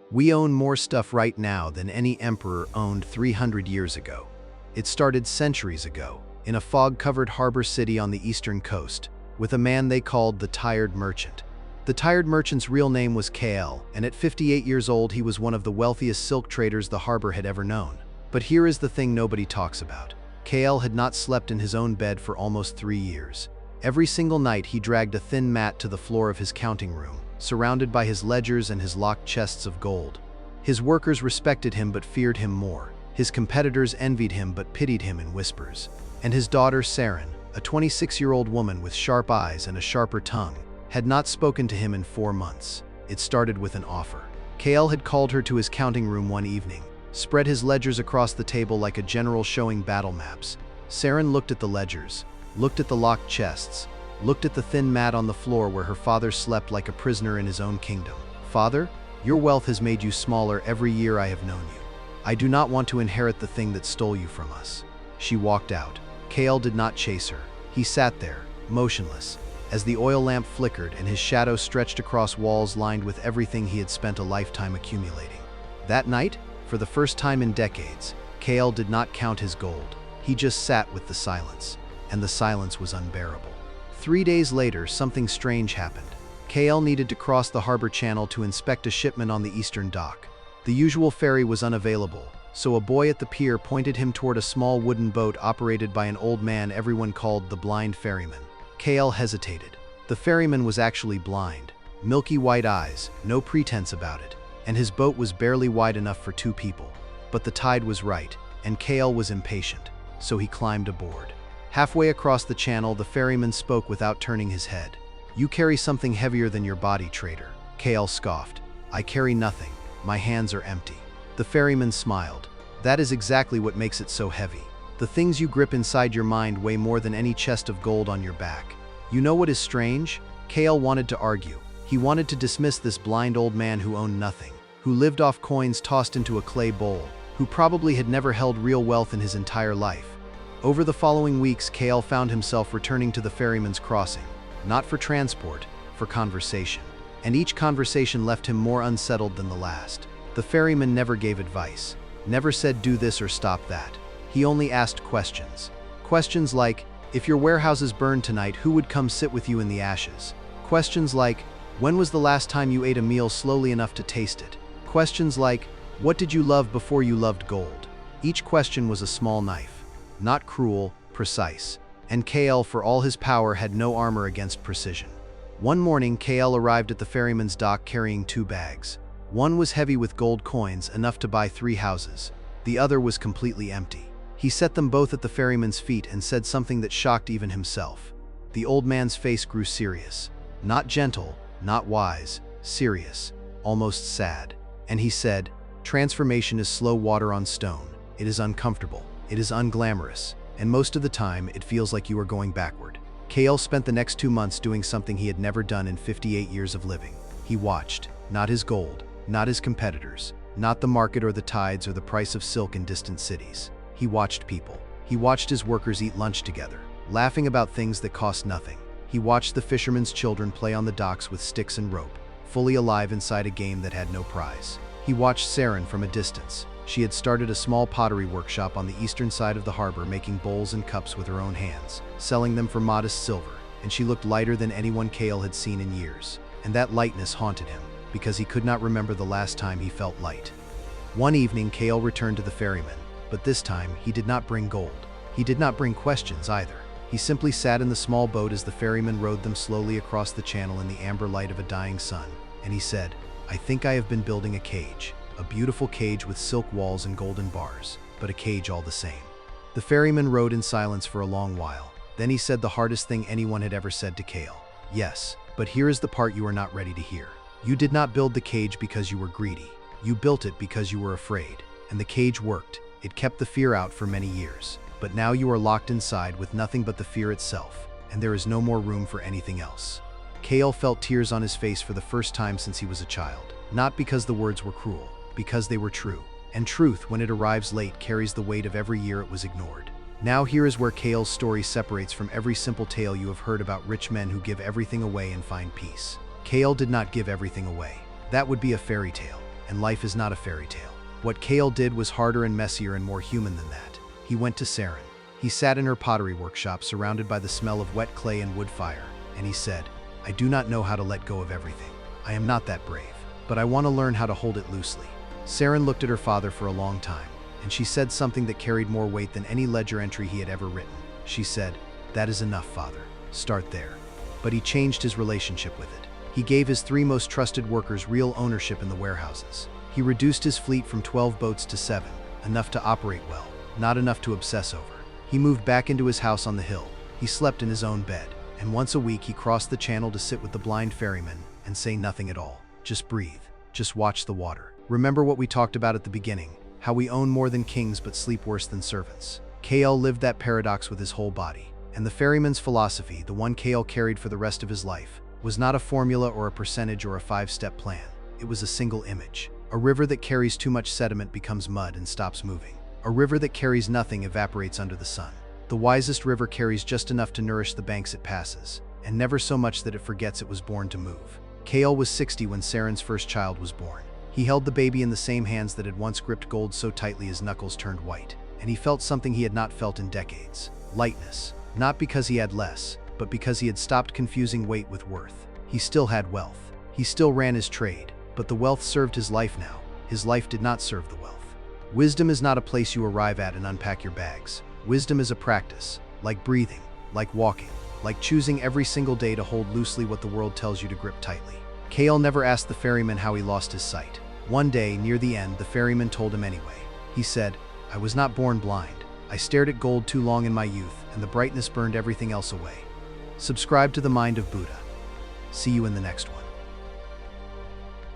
We own more stuff right now than any emperor owned 300 years ago. It started centuries ago, in a fog-covered harbor city on the eastern coast, with a man they called the Tired Merchant. The Tired Merchant's real name was K.L., and at 58 years old he was one of the wealthiest silk traders the harbor had ever known. But here is the thing nobody talks about. K.L. had not slept in his own bed for almost 3 years. Every single night he dragged a thin mat to the floor of his counting room, surrounded by his ledgers and his locked chests of gold. His workers respected him but feared him more. His competitors envied him but pitied him in whispers. And his daughter Saren, a 26-year-old woman with sharp eyes and a sharper tongue, had not spoken to him in 4 months. It started with an offer. K.L. had called her to his counting room one evening, spread his ledgers across the table like a general showing battle maps. Saren looked at the ledgers, looked at the locked chests, looked at the thin mat on the floor where her father slept like a prisoner in his own kingdom. "Father, your wealth has made you smaller every year I have known you. I do not want to inherit the thing that stole you from us." She walked out. K.L. did not chase her. He sat there, motionless, as the oil lamp flickered and his shadow stretched across walls lined with everything he had spent a lifetime accumulating. That night, for the first time in decades, K.L. did not count his gold. He just sat with the silence, and the silence was unbearable. 3 days later, something strange happened. K.L. needed to cross the harbor channel to inspect a shipment on the eastern dock. The usual ferry was unavailable, so a boy at the pier pointed him toward a small wooden boat operated by an old man everyone called the blind ferryman. K.L. hesitated. The ferryman was actually blind. Milky white eyes, no pretense about it, and his boat was barely wide enough for 2 people. But the tide was right, and K.L. was impatient, so he climbed aboard. Halfway across the channel, the ferryman spoke without turning his head. "You carry something heavier than your body, trader." K.L. scoffed. "I carry nothing. My hands are empty." The ferryman smiled. "That is exactly what makes it so heavy. The things you grip inside your mind weigh more than any chest of gold on your back. You know what is strange?" K.L. wanted to argue. He wanted to dismiss this blind old man who owned nothing, who lived off coins tossed into a clay bowl, who probably had never held real wealth in his entire life. Over the following weeks, K.L. found himself returning to the ferryman's crossing, not for transport, for conversation. And each conversation left him more unsettled than the last. The ferryman never gave advice, never said do this or stop that. He only asked questions. Questions like, if your warehouses burned tonight, who would come sit with you in the ashes? Questions like, when was the last time you ate a meal slowly enough to taste it? Questions like, what did you love before you loved gold? Each question was a small knife. Not cruel, precise. And K.L., for all his power, had no armor against precision. One morning, K.L. arrived at the ferryman's dock carrying 2 bags. One was heavy with gold coins, enough to buy 3 houses. The other was completely empty. He set them both at the ferryman's feet and said something that shocked even himself. The old man's face grew serious. Not gentle, not wise, serious, almost sad. And he said, "Transformation is slow water on stone. It is uncomfortable. It is unglamorous, and most of the time, it feels like you are going backward." K.L. spent the next 2 months doing something he had never done in 58 years of living. He watched, not his gold, not his competitors, not the market or the tides or the price of silk in distant cities. He watched people. He watched his workers eat lunch together, laughing about things that cost nothing. He watched the fishermen's children play on the docks with sticks and rope, fully alive inside a game that had no prize. He watched Saren from a distance. She had started a small pottery workshop on the eastern side of the harbor, making bowls and cups with her own hands, selling them for modest silver, and she looked lighter than anyone K.L. had seen in years. And that lightness haunted him, because he could not remember the last time he felt light. One evening, K.L. returned to the ferryman, but this time he did not bring gold. He did not bring questions either. He simply sat in the small boat as the ferryman rowed them slowly across the channel in the amber light of a dying sun, and he said, "I think I have been building a cage. A beautiful cage with silk walls and golden bars, but a cage all the same." The ferryman rowed in silence for a long while. Then he said the hardest thing anyone had ever said to K.L. "Yes, but here is the part you are not ready to hear. You did not build the cage because you were greedy. You built it because you were afraid. And the cage worked. It kept the fear out for many years. But now you are locked inside with nothing but the fear itself, and there is no more room for anything else." K.L. felt tears on his face for the first time since he was a child. Not because the words were cruel, because they were true. And truth, when it arrives late, carries the weight of every year it was ignored. Now here is where K.L.'s story separates from every simple tale you have heard about rich men who give everything away and find peace. K.L. did not give everything away. That would be a fairy tale. and life is not a fairy tale. What Kale did was harder and messier and more human than that. He went to Saren. He sat in her pottery workshop surrounded by the smell of wet clay and wood fire, and he said, "I do not know how to let go of everything. I am not that brave, but I want to learn how to hold it loosely." Saren looked at her father for a long time, and she said something that carried more weight than any ledger entry he had ever written. She said, "That is enough, father. Start there." But he changed his relationship with it. He gave his 3 most trusted workers real ownership in the warehouses. He reduced his fleet from 12 boats to 7, enough to operate well, not enough to obsess over. He moved back into his house on the hill. He slept in his own bed, and once a week he crossed the channel to sit with the blind ferryman and say nothing at all. Just breathe. Just watch the water. Remember what we talked about at the beginning, how we own more than kings but sleep worse than servants. Kale lived that paradox with his whole body. And the ferryman's philosophy, the one Kale carried for the rest of his life, was not a formula or a percentage or a 5-step plan. It was a single image. A river that carries too much sediment becomes mud and stops moving. A river that carries nothing evaporates under the sun. The wisest river carries just enough to nourish the banks it passes, and never so much that it forgets it was born to move. Kale was 60 when Saren's first child was born. He held the baby in the same hands that had once gripped gold so tightly his knuckles turned white, and he felt something he had not felt in decades: lightness. Not because he had less, but because he had stopped confusing weight with worth. He still had wealth. He still ran his trade, but the wealth served his life now. His life did not serve the wealth. Wisdom is not a place you arrive at and unpack your bags. Wisdom is a practice, like breathing, like walking, like choosing every single day to hold loosely what the world tells you to grip tightly. Kale never asked the ferryman how he lost his sight. One day, near the end, the ferryman told him anyway. He said, "I was not born blind. I stared at gold too long in my youth, and the brightness burned everything else away." Subscribe to the Mind of Buddha. See you in the next one.